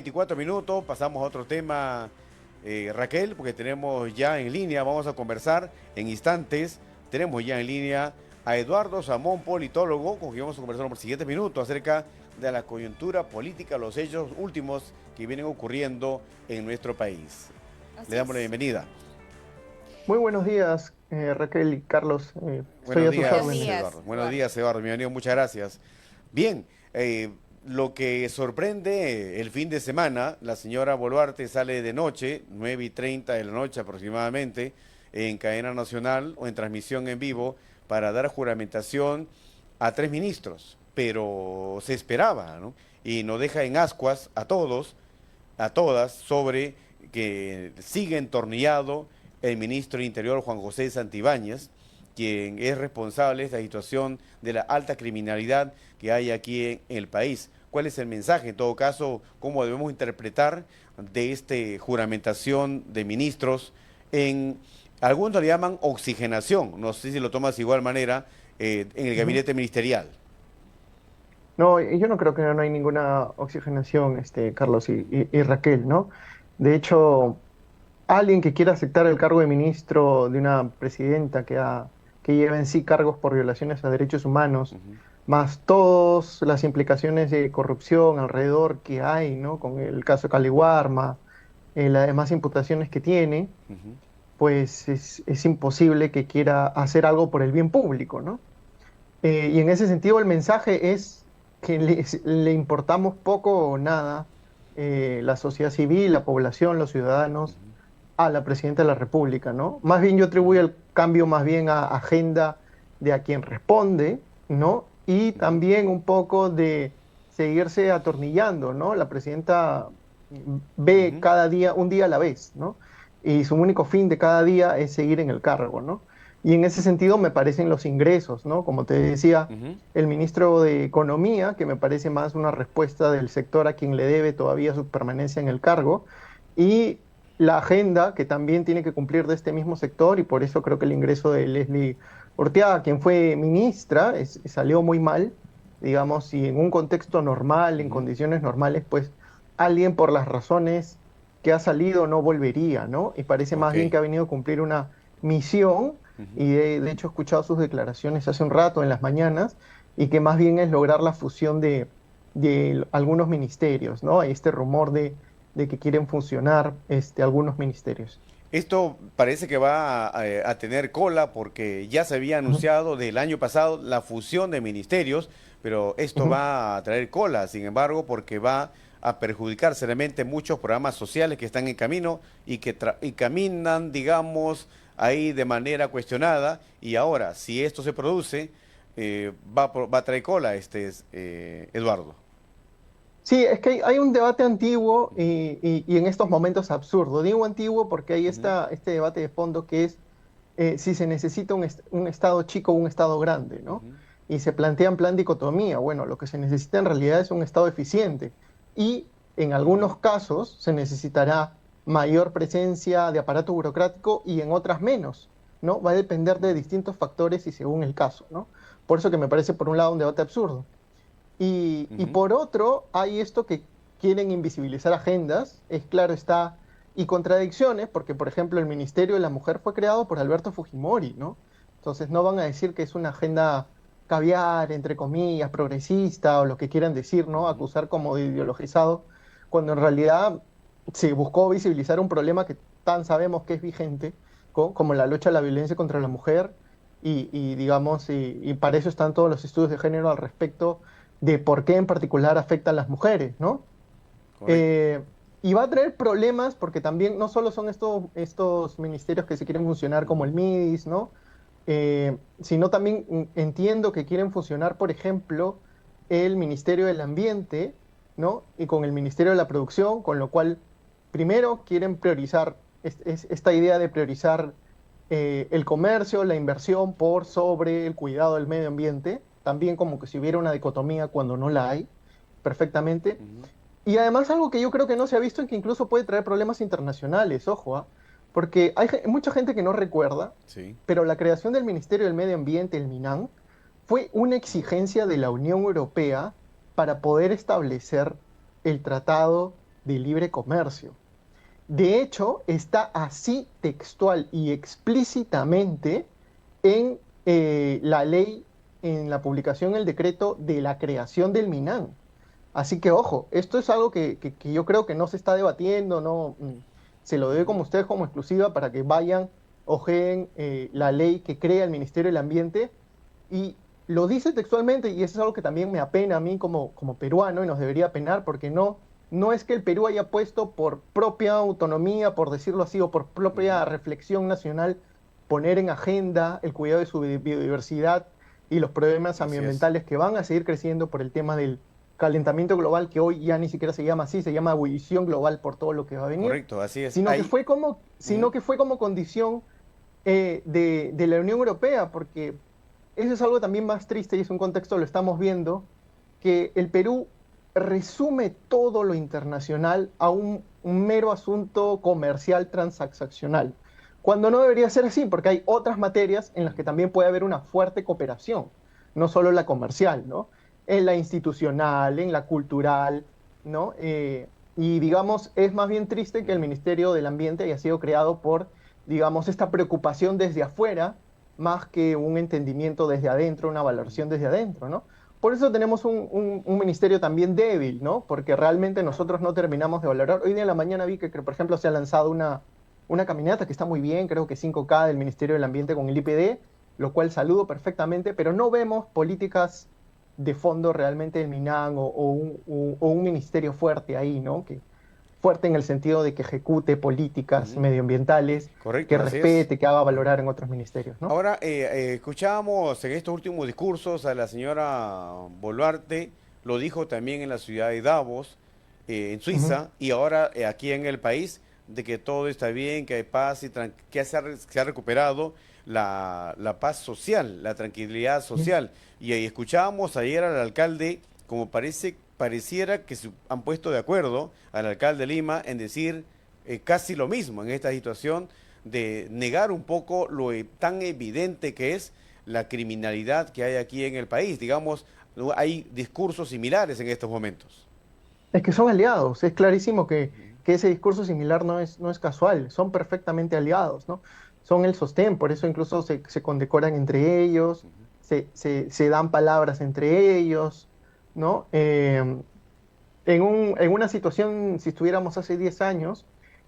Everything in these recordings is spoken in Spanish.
24 minutos, pasamos a otro tema, Raquel, porque tenemos ya en línea, vamos a conversar en instantes, tenemos ya en línea a Eduardo Samón, politólogo, con quien vamos a conversar por los siguientes minutos acerca de la coyuntura política, los hechos últimos que vienen ocurriendo en nuestro país. Le Así damos la es. bienvenida. Muy buenos días, Raquel y Carlos. Estoy Buenos a tus Buenos días, órdenes. días, Eduardo. Buenos Eduardo. días, Eduardo. Bienvenido, muchas gracias. Bien, lo que sorprende el fin de semana, la señora Boluarte sale de noche, 9:30 de la noche aproximadamente, en cadena nacional o en transmisión en vivo, para dar juramentación a 3 ministros, pero se esperaba, ¿no? Y nos deja en ascuas a todos, a todas, sobre que sigue entornillado el ministro del Interior, Juan José Santibáñez, quien es responsable de esta situación de la alta criminalidad que hay aquí en el país. ¿Cuál es el mensaje? En todo caso, ¿cómo debemos interpretar de esta juramentación de ministros en, algunos le llaman oxigenación, no sé si lo tomas de igual manera, en el Ujú. gabinete ministerial? No, yo no creo que no hay ninguna oxigenación, Carlos y Raquel, ¿no? De hecho, alguien que quiera aceptar el cargo de ministro de una presidenta que lleva en sí cargos por violaciones a derechos humanos, Ujú, más todas las implicaciones de corrupción alrededor que hay, ¿no? Con el caso Caliwarma, las demás imputaciones que tiene, ujú, pues es imposible que quiera hacer algo por el bien público, ¿no? Y en ese sentido el mensaje es que le importamos poco o nada la sociedad civil, la población, los ciudadanos ujú, a la presidenta de la República, ¿no? Más bien yo atribuyo el cambio más bien a agenda de a quien responde, ¿no? Y ujú, también un poco de seguirse atornillando, ¿no? La presidenta ve ujú, cada día, un día a la vez, ¿no? Y su único fin de cada día es seguir en el cargo, ¿no? Y en ese sentido me parecen los ingresos, ¿no? Como te decía, ujú. el ministro de Economía, que me parece más una respuesta del sector a quien le debe todavía su permanencia en el cargo, y la agenda que también tiene que cumplir de este mismo sector, y por eso creo que el ingreso de Leslie Ortega, quien fue ministra, salió muy mal, digamos, y en un contexto normal, en Ujú, condiciones normales, pues alguien por las razones que ha salido no volvería, ¿no? Y parece más ok. bien que ha venido a cumplir una misión, Ujú. y de hecho he escuchado sus declaraciones hace un rato en las mañanas, y que más bien es lograr la fusión de algunos ministerios, ¿no? Hay este rumor de que quieren funcionar algunos ministerios. Esto parece que va a tener cola porque ya se había Ujú, anunciado del año pasado la fusión de ministerios, pero esto ujú. va a traer cola, sin embargo, porque va a perjudicar seriamente muchos programas sociales que están en camino y que y caminan, digamos, ahí de manera cuestionada. Y ahora, si esto se produce, va a traer cola, Eduardo. Sí, es que hay un debate antiguo y en estos momentos absurdo. Digo antiguo porque hay Ujú, este debate de fondo que es si se necesita un Estado chico o un Estado grande, ¿no? ujú, Y se plantea en plan dicotomía. Bueno, lo que se necesita en realidad es un Estado eficiente y en ujú, algunos casos se necesitará mayor presencia de aparato burocrático y en otras menos, ¿no? Va a depender de ujú, distintos factores y según el caso, ¿no? Por eso que me parece, por un lado, un debate absurdo. Y ujú, por otro, hay esto que quieren invisibilizar agendas, es claro está, y contradicciones, porque por ejemplo el Ministerio de la Mujer fue creado por Alberto Fujimori, ¿no? Entonces no van a decir que es una agenda caviar, entre comillas, progresista o lo que quieran decir, ¿no? ujú. Acusar como de ideologizado, cuando en realidad se buscó visibilizar un problema que tan sabemos que es vigente, como la lucha a la violencia contra la mujer, y digamos, y para eso están todos los estudios de género al respecto de por qué en particular afectan a las mujeres, ¿no? Correcto. Eh, y va a traer problemas porque también no solo son estos ministerios que se quieren funcionar como Ujú, el MIDIS, ¿no? Sino también entiendo que quieren funcionar, por ejemplo, el Ministerio del Ambiente, ¿no? Y con el Ministerio de la Producción, con lo cual primero quieren priorizar esta idea de priorizar el comercio, la inversión por sobre el cuidado del medio ambiente, también como que si hubiera una dicotomía cuando no la hay, perfectamente. ujú. Y además algo que yo creo que no se ha visto y que incluso puede traer problemas internacionales, ojo, ¿ah? Porque hay mucha gente que no recuerda, Sí. pero la creación del Ministerio del Medio Ambiente, el MINAM, fue una exigencia de la Unión Europea para poder establecer el tratado de libre comercio. De hecho, está así textual y explícitamente en la ley, en la publicación, el decreto de la creación del MINAN. Así que, ojo, esto es algo que yo creo que no se está debatiendo, no, se lo doy como ustedes como exclusiva para que vayan, ojeen la ley que crea el Ministerio del Ambiente y lo dice textualmente y eso es algo que también me apena a mí como peruano y nos debería penar porque no es que el Perú haya puesto por propia autonomía, por decirlo así, o por propia reflexión nacional, poner en agenda el cuidado de su biodiversidad y los problemas Así es. ambientales que van a seguir creciendo por el tema del calentamiento global, que hoy ya ni siquiera se llama así, se llama ebullición global por todo lo que va a venir, Correcto, así es. sino que Ahí, fue como, sino que fue como condición de la Unión Europea, porque eso es algo también más triste y es un contexto, lo estamos viendo, que el Perú resume todo lo internacional a un mero asunto comercial transaccional, cuando no debería ser así, porque hay otras materias en las que también puede haber una fuerte cooperación, no solo la comercial, ¿no? En la institucional, en la cultural, ¿no? Y digamos, es más bien triste que el Ministerio del Ambiente haya sido creado por, digamos, esta preocupación desde afuera, más que un entendimiento desde adentro, una valoración desde adentro, ¿no? Por eso tenemos un ministerio también débil, ¿no? Porque realmente nosotros no terminamos de valorar. Hoy día en la mañana vi que por ejemplo, se ha lanzado una caminata que está muy bien, creo que 5K del Ministerio del Ambiente con el IPD, lo cual saludo perfectamente, pero no vemos políticas de fondo realmente del MINAN o un ministerio fuerte ahí, ¿no? Que, fuerte en el sentido de que ejecute políticas ujú, medioambientales, que correcto, así es. respete, que haga valorar en otros ministerios, ¿no? Ahora, escuchábamos en estos últimos discursos a la señora Boluarte, lo dijo también en la ciudad de Davos, en Ujú. Suiza, y ahora aquí en el país, de que todo está bien, que hay paz y que se ha recuperado la paz social, la tranquilidad Ujú. social. Y ahí escuchábamos ayer al alcalde, como pareciera que se han puesto de acuerdo al alcalde de Lima en decir casi lo mismo en esta situación de negar un poco tan evidente que es la criminalidad que hay aquí en el país. Digamos, hay discursos similares en estos momentos. Es que son aliados, es clarísimo que ese discurso similar no es casual, son perfectamente aliados, ¿no? Son el sostén, por eso incluso se condecoran entre ellos, Ujú. se dan palabras entre ellos, ¿no? En una situación, si estuviéramos hace 10 años,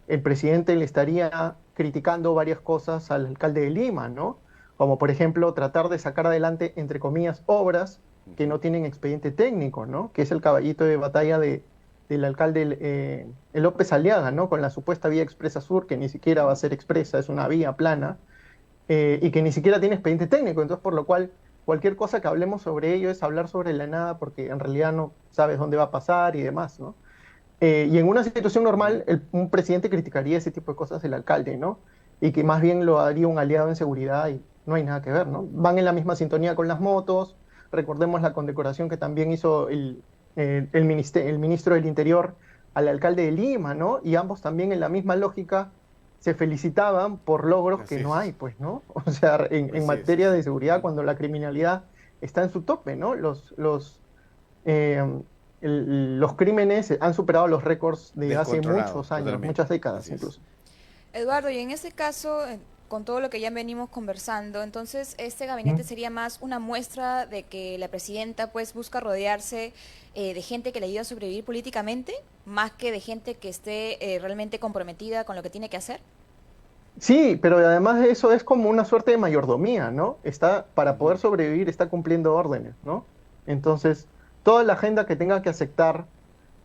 el presidente le estaría criticando varias cosas al alcalde de Lima, ¿no? Como por ejemplo tratar de sacar adelante, entre comillas, obras que Ujú. no tienen expediente técnico, ¿no? Que es el caballito de batalla del alcalde López Aliaga, ¿no? Con la supuesta vía expresa sur, que ni siquiera va a ser expresa, es una vía plana, y que ni siquiera tiene expediente técnico, entonces por lo cual cualquier cosa que hablemos sobre ello es hablar sobre la nada porque en realidad no sabes dónde va a pasar y demás, ¿no? Y en una situación Ujú. normal, un presidente criticaría ese tipo de cosas del alcalde, ¿no? Y que más bien lo haría un aliado en seguridad y no hay nada que ver, ¿no? Van en la misma sintonía con las motos, recordemos la condecoración que también hizo el ministro del Interior al alcalde de Lima, ¿no? Y ambos también en la misma lógica se felicitaban por logros que Así no es, hay, pues, ¿no? O sea, en así es, materia así de es. seguridad, Ujú. cuando la criminalidad está en su tope, ¿no? Eh, los crímenes han superado los récords de hace Descontrolado, muchos años, totalmente. muchas décadas Así es. incluso. Eduardo, y en este caso, con todo lo que ya venimos conversando, entonces este gabinete Ujú. sería más una muestra de que la presidenta pues busca rodearse de gente que le ayude a sobrevivir políticamente, más que de gente que esté realmente comprometida con lo que tiene que hacer. Sí, pero además de eso es como una suerte de mayordomía, ¿no? Está, para Ujú. poder sobrevivir, está cumpliendo órdenes, ¿no? Entonces, toda la agenda que tenga que aceptar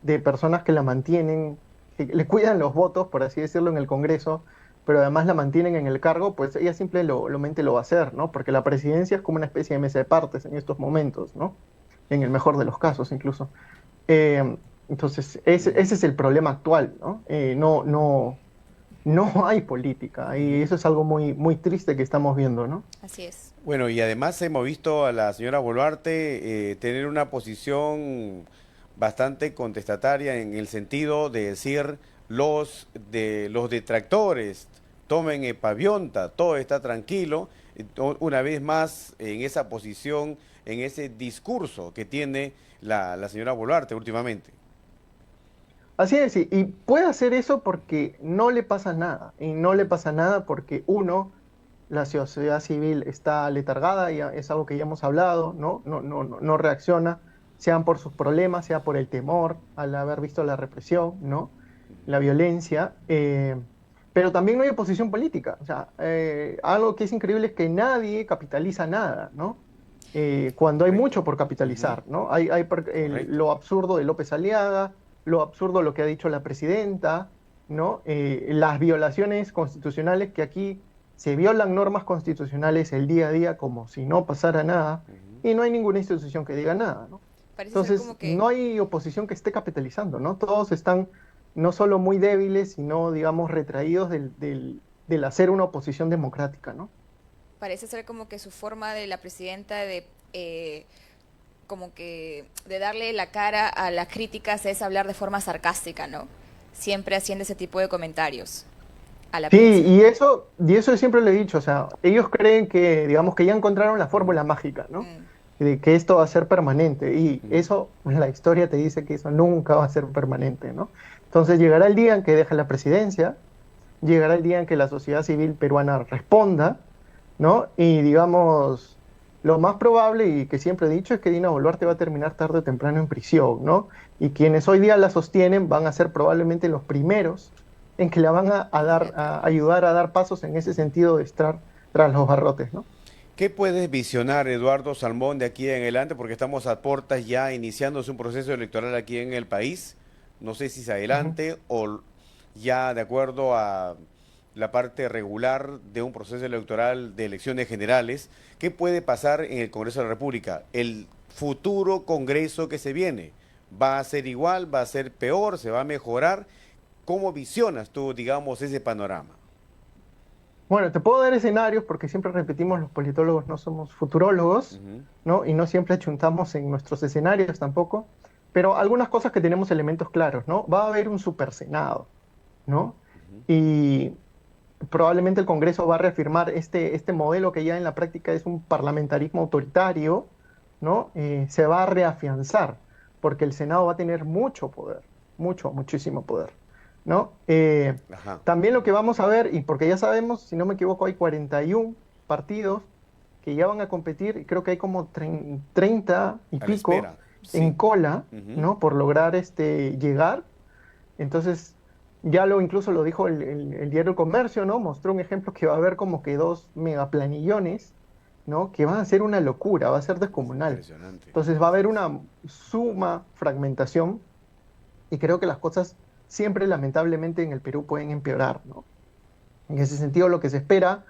de personas que la mantienen, que le cuidan los votos, por así decirlo, en el Congreso, pero además la mantienen en el cargo, pues ella simplemente lo va a hacer, ¿no? Porque la presidencia es como una especie de mesa de partes en estos momentos, ¿no? En el mejor de los casos, incluso. Entonces, ese es el problema actual, ¿no? No hay política y Ujú. eso es algo muy, muy triste que estamos viendo, ¿no? Así es. Bueno, y además hemos visto a la señora Boluarte tener una posición bastante contestataria en el sentido de decir los detractores tomen pavionta, todo está tranquilo, una vez más en esa posición, en ese discurso que tiene la señora Boluarte últimamente. Así es, y puede hacer eso porque no le pasa nada. Y no le pasa nada porque, uno, la sociedad civil está letargada, ya es algo que ya hemos hablado, ¿no? No reacciona, sean por sus problemas, sea por el temor al haber visto la represión, ¿no? La violencia. Pero también no hay oposición política. O sea, algo que es increíble es que nadie capitaliza nada, ¿no? Cuando hay Correcto. mucho por Ujú. capitalizar, ¿no? Correcto. Lo absurdo de López Aliaga, lo absurdo de lo que ha dicho la presidenta, ¿no? Las violaciones constitucionales que aquí se violan normas constitucionales el día a día como si no pasara nada Ujú. y no hay ninguna institución que diga nada, ¿no? Parece ser Entonces, como que no hay oposición que esté capitalizando, ¿no? Todos están no solo muy débiles, sino, digamos, retraídos del hacer una oposición democrática, ¿no? parece ser como que su forma de la presidenta de como que de darle la cara a las críticas es hablar de forma sarcástica, ¿no? Siempre haciendo ese tipo de comentarios a la Sí, prensa. y eso siempre lo he dicho, o sea, ellos creen que, digamos, que ya encontraron la fórmula mágica, ¿no? Mm. De que esto va a ser permanente, y Ujú. eso, la historia te dice que eso nunca va a ser permanente, ¿no? Entonces llegará el día en que deje la presidencia, llegará el día en que la sociedad civil peruana responda, ¿no? Y digamos, lo más probable y que siempre he dicho es que Dina Boluarte va a terminar tarde o temprano en prisión, ¿no? Y quienes hoy día la sostienen van a ser probablemente los primeros en que la van a ayudar a dar pasos en ese sentido de estar tras los barrotes, ¿no? ¿Qué puedes visionar, Eduardo Salmón, de aquí en adelante? Porque estamos a puertas ya iniciándose un proceso electoral aquí en el país. No sé si se Ujú. adelante o ya de acuerdo a la parte regular de un proceso electoral de elecciones generales. ¿Qué puede pasar en el Congreso de la República? El futuro Congreso que se viene. ¿Va a ser igual? ¿Va a ser peor? ¿Se va a mejorar? ¿Cómo visionas tú, digamos, ese panorama? Bueno, te puedo dar escenarios porque siempre repetimos, los politólogos no somos futurólogos, Ujú. ¿no? Y no siempre achuntamos en nuestros escenarios tampoco, pero algunas cosas que tenemos elementos claros, ¿no? Va a haber un super Senado, ¿no? Y probablemente el Congreso va a reafirmar este modelo que ya en la práctica es un parlamentarismo autoritario, ¿no? Se va a reafianzar, porque el Senado va a tener mucho poder, muchísimo poder, ¿no? Ajá. También lo que vamos a ver, y porque ya sabemos, si no me equivoco, hay 41 partidos que ya van a competir, y creo que hay como 30 y A la pico espera. en Sí. cola, Ujú. ¿no? Por lograr llegar. Entonces, incluso lo dijo el diario El Comercio, ¿no? Mostró un ejemplo que va a haber como que dos megaplanillones, ¿no? Que van a ser una locura, va a ser Es descomunal. impresionante. Entonces va a haber una suma fragmentación y creo que las cosas siempre lamentablemente en el Perú pueden empeorar, ¿no? En ese sentido, lo que se espera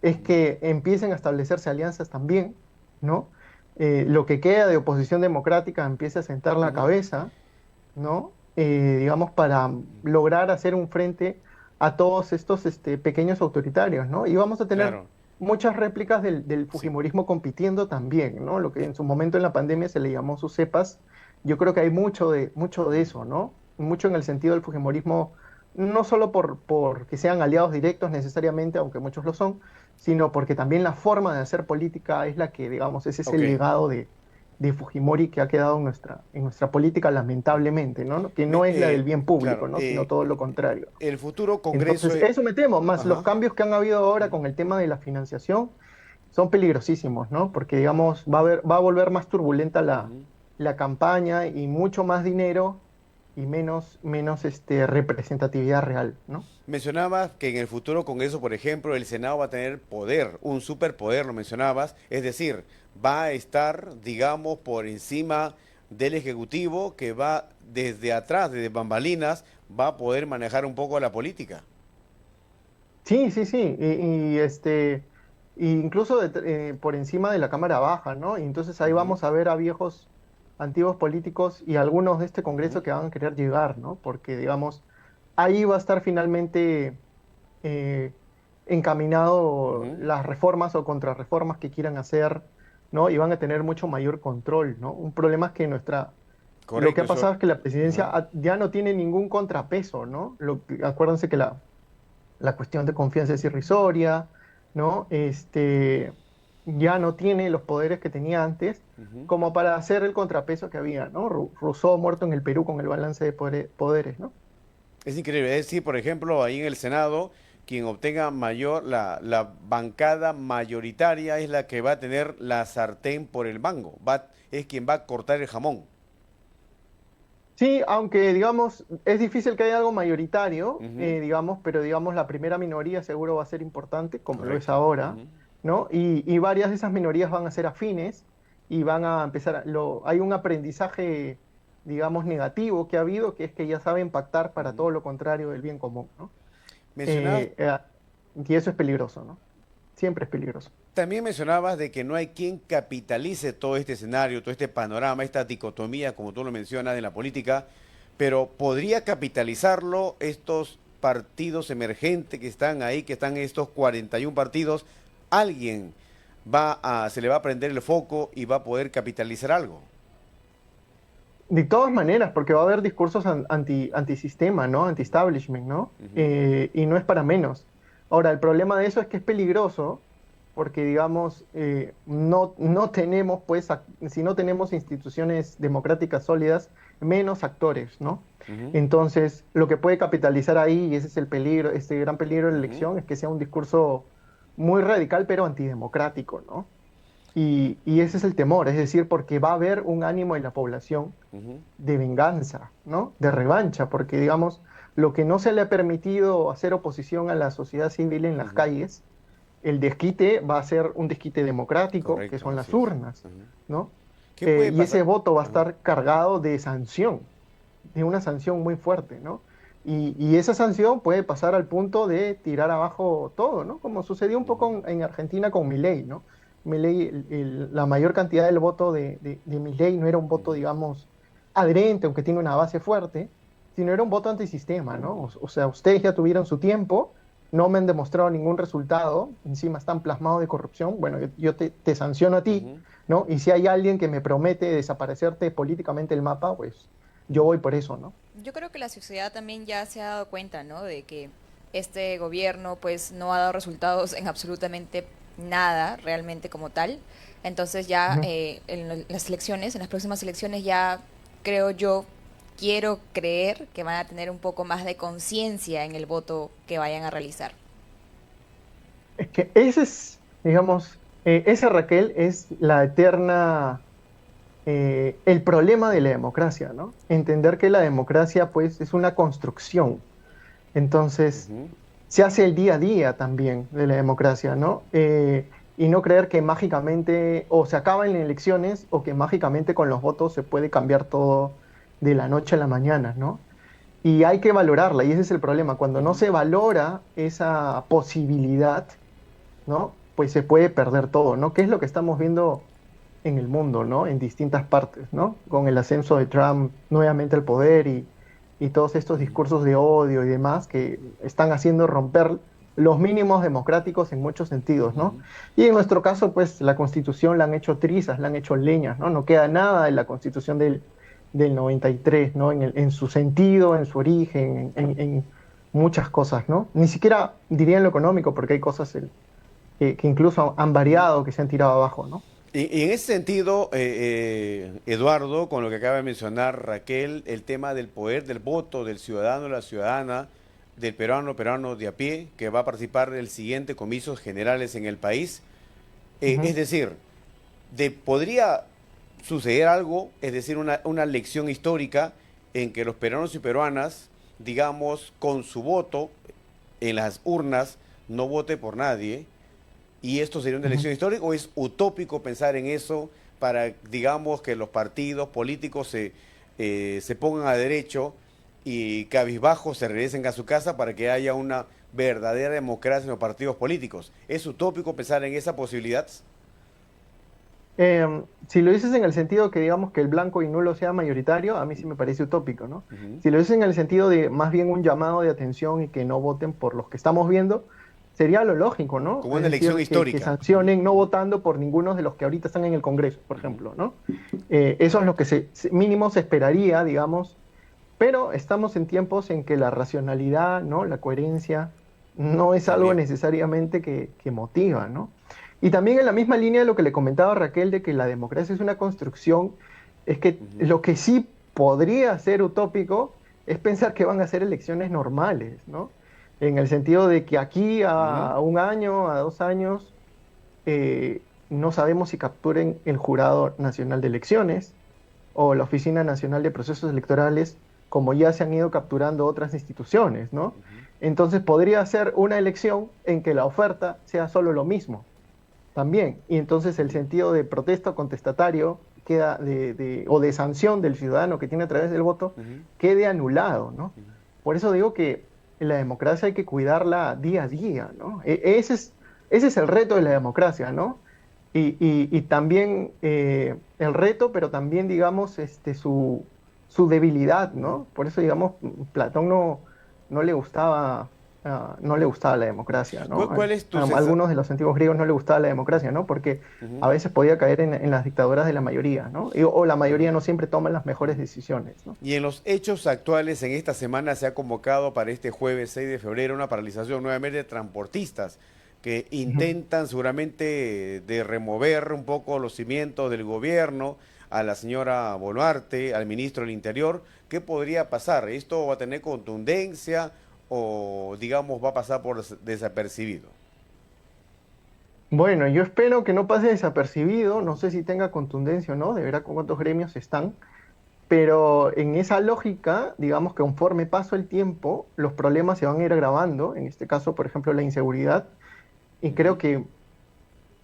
es Ujú. que empiecen a establecerse alianzas también, ¿no? Lo que queda de oposición democrática empiece a sentar la Ujú. cabeza, ¿no? Digamos, para lograr hacer un frente a todos estos pequeños autoritarios, ¿no? Y vamos a tener Claro, muchas réplicas del sí. Fujimorismo compitiendo también, ¿no? Lo que Eh, en su momento en la pandemia se le llamó sus cepas. Yo creo que hay mucho de eso, ¿no? Mucho en el sentido del Fujimorismo, no solo por que sean aliados directos necesariamente, aunque muchos lo son, sino porque también la forma de hacer política es la que, digamos, ese es ok. el legado de Fujimori que ha quedado en nuestra política lamentablemente, ¿no? Que no es la del bien público, Claro, ¿no? Sino todo lo contrario. el futuro Congreso... Entonces, eso me temo, más los ajá. cambios que han habido ahora con el tema de la financiación son peligrosísimos, ¿no? Porque, digamos, va a volver más turbulenta Ujú. la campaña y mucho más dinero y menos representatividad real, ¿no? Mencionabas que en el futuro Congreso, por ejemplo, el Senado va a tener poder, un superpoder, lo mencionabas, es decir, va a estar, digamos, por encima del Ejecutivo que va desde atrás, desde bambalinas, va a poder manejar un poco la política. Sí, sí, sí, y incluso por encima de la Cámara Baja, ¿no? Y entonces ahí Ujú. vamos a ver a viejos, antiguos políticos y algunos de este Congreso Ujú. que van a querer llegar, ¿no? Porque, digamos, ahí va a estar finalmente eh, encaminado Ujú. las reformas o contrarreformas que quieran hacer, ¿no? Y van a tener mucho mayor control, ¿no? Un problema es que lo que Correcto, ha eso. pasado es que la presidencia Ajá. ya no tiene ningún contrapeso, ¿no? Acuérdense que la cuestión de confianza es irrisoria, ¿no? ya no tiene los poderes que tenía antes, Ujú. como para hacer el contrapeso que había, ¿no? Rousseau muerto en el Perú con el balance de poderes, ¿no? Es increíble. Es decir, por ejemplo, ahí en el Senado, quien obtenga la bancada mayoritaria es la que va a tener la sartén por el mango. Es quien va a cortar el jamón. Sí, aunque digamos, es difícil que haya algo mayoritario, Ujú. digamos, pero digamos la primera minoría seguro va a ser importante, como lo es Correcto. ahora, Ujú. ¿no? Y varias de esas minorías van a ser afines y van a empezar, hay un aprendizaje, digamos, negativo que ha habido, que es que ya saben pactar para Ujú. todo lo contrario del bien común, ¿no? Mencionabas, Eh, eh, y eso es peligroso, ¿no? Siempre es peligroso. también mencionabas de que no hay quien capitalice todo este escenario, todo este panorama, esta dicotomía, como tú lo mencionas, en la política, pero ¿podría capitalizarlo estos partidos emergentes que están ahí, que están estos 41 partidos? ¿Alguien se le va a prender el foco y va a poder capitalizar algo? De todas maneras, porque va a haber discursos antisistema, ¿no? Anti-establishment, ¿no? Ujú. Y no es para menos. Ahora, el problema de eso es que es peligroso porque, digamos, no tenemos, pues, si no tenemos instituciones democráticas sólidas, menos actores, ¿no? Ujú. Entonces, lo que puede capitalizar ahí, y ese es el peligro, este gran peligro de la Ujú. elección, es que sea un discurso muy radical, pero antidemocrático, ¿no? Y ese es el temor, es decir, porque va a haber un ánimo en la población Ujú. de venganza, ¿no? De revancha, porque digamos, lo que no se le ha permitido hacer oposición a la sociedad civil en las Ujú. calles, el desquite va a ser un desquite democrático, que Correcto, son las así es. urnas, Ujú. ¿no? ¿Qué puede Y ese pasar? voto va a Ajá. estar cargado de sanción, de una sanción muy fuerte, ¿no? Y esa sanción puede pasar al punto de tirar abajo todo, ¿no? Como sucedió un poco Ujú. en Argentina con Milei, ¿no? Milei, la mayor cantidad del voto de Milei no era un voto, Ujú. digamos, adherente, aunque tiene una base fuerte, sino era un voto antisistema, ¿no? O sea, ustedes ya tuvieron su tiempo, no me han demostrado ningún resultado, encima están plasmados de corrupción, bueno, yo te sanciono a ti, Ujú. ¿no? Y si hay alguien que me promete desaparecerte políticamente el mapa, pues yo voy por eso, ¿no? Yo creo que la sociedad también ya se ha dado cuenta, ¿no? De que este gobierno pues no ha dado resultados en absolutamente nada realmente como tal. Entonces ya Ujú. las elecciones, en las próximas elecciones ya creo yo, quiero creer que van a tener un poco más de conciencia en el voto que vayan a realizar. Es que ese es, digamos, esa Raquel es la eterna, el problema de la democracia, ¿no? Entender que la democracia, pues, es una construcción. Entonces, Ujú. se hace el día a día también de la democracia, ¿no? Y no creer que mágicamente o se acaban las elecciones o que mágicamente con los votos se puede cambiar todo de la noche a la mañana, ¿no? Y hay que valorarla, y ese es el problema. Cuando no Ujú. se valora esa posibilidad, ¿no? Pues se puede perder todo, ¿no? ¿Qué es lo que estamos viendo en el mundo, ¿no? En distintas partes, ¿no? Con el ascenso de Trump nuevamente al poder y todos estos Ujú. discursos de odio y demás que están haciendo romper los mínimos democráticos en muchos sentidos, ¿no? Ujú. Y en nuestro caso, pues la Constitución la han hecho trizas, la han hecho leñas, ¿no? No queda nada de la Constitución del 93, ¿no? En su sentido, en su origen, en muchas cosas, ¿no? Ni siquiera diría en lo económico, porque hay cosas que incluso han Ujú. variado, que se han tirado abajo, ¿no? Y en ese sentido, Eduardo, con lo que acaba de mencionar Raquel, el tema del poder del voto del ciudadano, la ciudadana, del peruano de a pie, que va a participar del siguiente comicios generales en el país. Es Ujú. decir, podría suceder algo, es decir, una lección histórica en que los peruanos y peruanas, digamos, con su voto en las urnas, no vote por nadie, y esto sería una Ujú. elección histórica, o es utópico pensar en eso para, digamos, que los partidos políticos se pongan a derecho y cabizbajos se regresen a su casa para que haya una verdadera democracia en los partidos políticos. ¿Es utópico pensar en esa posibilidad? Si lo dices en el sentido que digamos que el blanco y nulo sea mayoritario, a mí sí me parece utópico, ¿no? Ujú. Si lo dices en el sentido de más bien un llamado de atención y que no voten por los que estamos viendo, sería lo lógico, ¿no? Como Es una elección decir, que histórica. Ujú. sancionen no votando por ninguno de los que ahorita están en el Congreso, por Ujú. ejemplo, ¿no? Eso es lo que mínimo se esperaría, digamos, pero estamos en tiempos en que la racionalidad, ¿no? La coherencia no es algo También. necesariamente que motiva, ¿no? Y también en la misma línea de lo que le comentaba Raquel, de que la democracia es una construcción, es que Ujú, lo que sí podría ser utópico es pensar que van a ser elecciones normales, ¿no? En el sentido de que aquí ujú, a un año, a 2 años, no sabemos si capturen el Jurado Nacional de Elecciones o la Oficina Nacional de Procesos Electorales, como ya se han ido capturando otras instituciones, ¿no? ujú. Entonces podría ser una elección en que la oferta sea solo lo mismo también. Y entonces el Ujú, sentido de protesta o contestatario queda o de sanción del ciudadano que tiene a través del voto ujú, quede anulado, ¿no? ujú. Por eso digo que la democracia hay que cuidarla día a día, ¿no? Ese es el reto de la democracia, ¿no? Y también el reto, pero también, digamos, su debilidad, Ujú. ¿no? Por eso, digamos, Platón no le gustaba, no le gustaba la democracia, ¿no? ¿Cuál es tu sensación? Algunos de los antiguos griegos no le gustaba la democracia, ¿no? Porque a veces podía caer en las dictaduras de la mayoría, ¿no? O la mayoría no siempre toma las mejores decisiones, ¿no? Y en los hechos actuales, en esta semana se ha convocado para este jueves 6 de febrero una paralización nuevamente de transportistas que Ujú. intentan seguramente de remover un poco los cimientos del gobierno, a la señora Boluarte, al ministro del Interior. ¿Qué podría pasar? ¿Esto va a tener contundencia o, digamos, va a pasar por desapercibido? Bueno, yo espero que no pase desapercibido, no sé si tenga contundencia o no, de ver con cuántos gremios están, pero en esa lógica, digamos que conforme paso el tiempo, los problemas se van a ir agravando, en este caso, por ejemplo, la inseguridad, y creo Ujú, que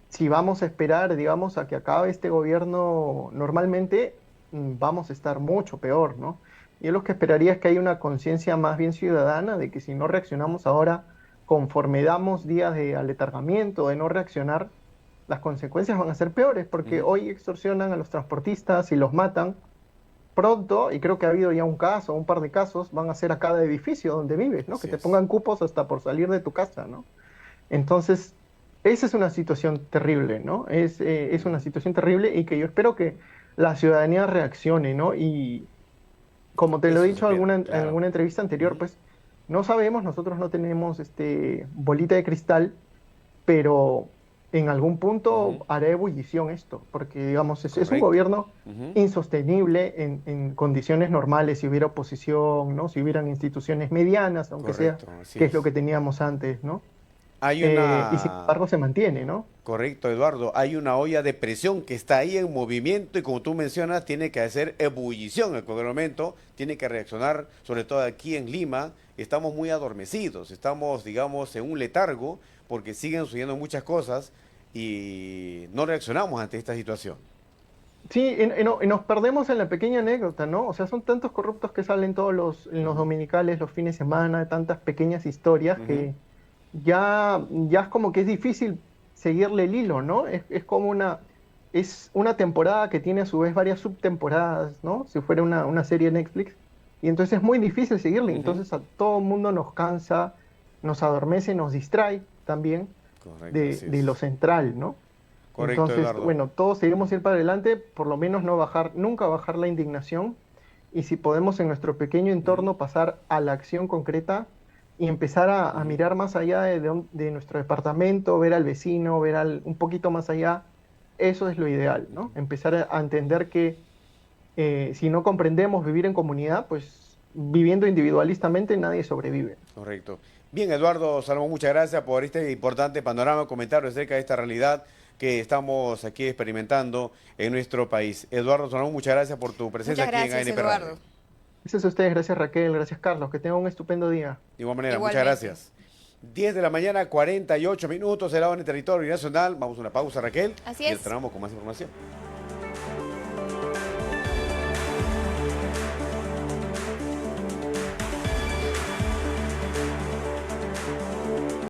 si vamos a esperar, digamos, a que acabe este gobierno, normalmente vamos a estar mucho peor, ¿no? Yo lo que esperaría es que haya una conciencia más bien ciudadana de que si no reaccionamos ahora, conforme damos días de aletargamiento, de no reaccionar, las consecuencias van a ser peores, porque ujú. hoy extorsionan a los transportistas y los matan. Pronto, y creo que ha habido ya un caso, un par de casos, van a ser a cada edificio donde vives, ¿no? Que Así te es. pongan cupos hasta por salir de tu casa, ¿no? Entonces, esa es una situación terrible, ¿no? Es una Ujú, situación terrible y que yo espero que la ciudadanía reaccione, ¿no? Y como te lo he eso se dicho espera, en claro. alguna entrevista anterior, Ujú, pues no sabemos, nosotros no tenemos bolita de cristal, pero en algún punto ujú. hará ebullición esto, porque digamos, es un Correcto. gobierno Ujú. insostenible en condiciones normales, si hubiera oposición, ¿no? Si hubieran instituciones medianas, aunque sea, Correcto, así que es lo es. que teníamos antes, ¿no? Hay Y sin una, embargo se mantiene, ¿no? correcto, Eduardo, hay una olla de presión que está ahí en movimiento y como tú mencionas, tiene que hacer ebullición en cualquier momento, tiene que reaccionar, sobre todo aquí en Lima, estamos muy adormecidos, estamos, digamos, en un letargo porque siguen sucediendo muchas cosas y no reaccionamos ante esta situación. Sí, y nos perdemos en la pequeña anécdota, ¿no? O sea, son tantos corruptos que salen todos en los Ujú, dominicales, los fines de semana, tantas pequeñas historias ujú. que ya es como que es difícil seguirle el hilo, ¿no? Es una temporada que tiene a su vez varias subtemporadas, ¿no? Si fuera una serie de Netflix. Y entonces es muy difícil seguirle. Ujú. Entonces a todo el mundo nos cansa, nos adormece, nos distrae también Correcto, así de lo es. central, ¿no? Correcto, Entonces, Eduardo. bueno, todos seguimos ir para adelante, por lo menos no bajar, nunca bajar la indignación, y si podemos en nuestro pequeño Ujú, entorno pasar a la acción concreta y empezar a ujú. mirar más allá de nuestro departamento, ver al vecino, un poquito más allá, eso es lo ideal, ¿no? Empezar a entender que si no comprendemos vivir en comunidad, pues viviendo individualistamente nadie sobrevive. Correcto. Bien, Eduardo Salomón, muchas gracias por este importante panorama, comentario acerca de esta realidad que estamos aquí experimentando en nuestro país. Eduardo Salomón, muchas gracias por tu presencia Muchas aquí en gracias, ANP Radio. Eduardo. Gracias a ustedes, gracias Raquel, gracias Carlos, que tengan un estupendo día. De igual manera, muchas Igualmente. gracias. 10 de la mañana, 48 minutos, el lado en el territorio nacional. Vamos a una pausa, Raquel, Así y es. retornamos con más información.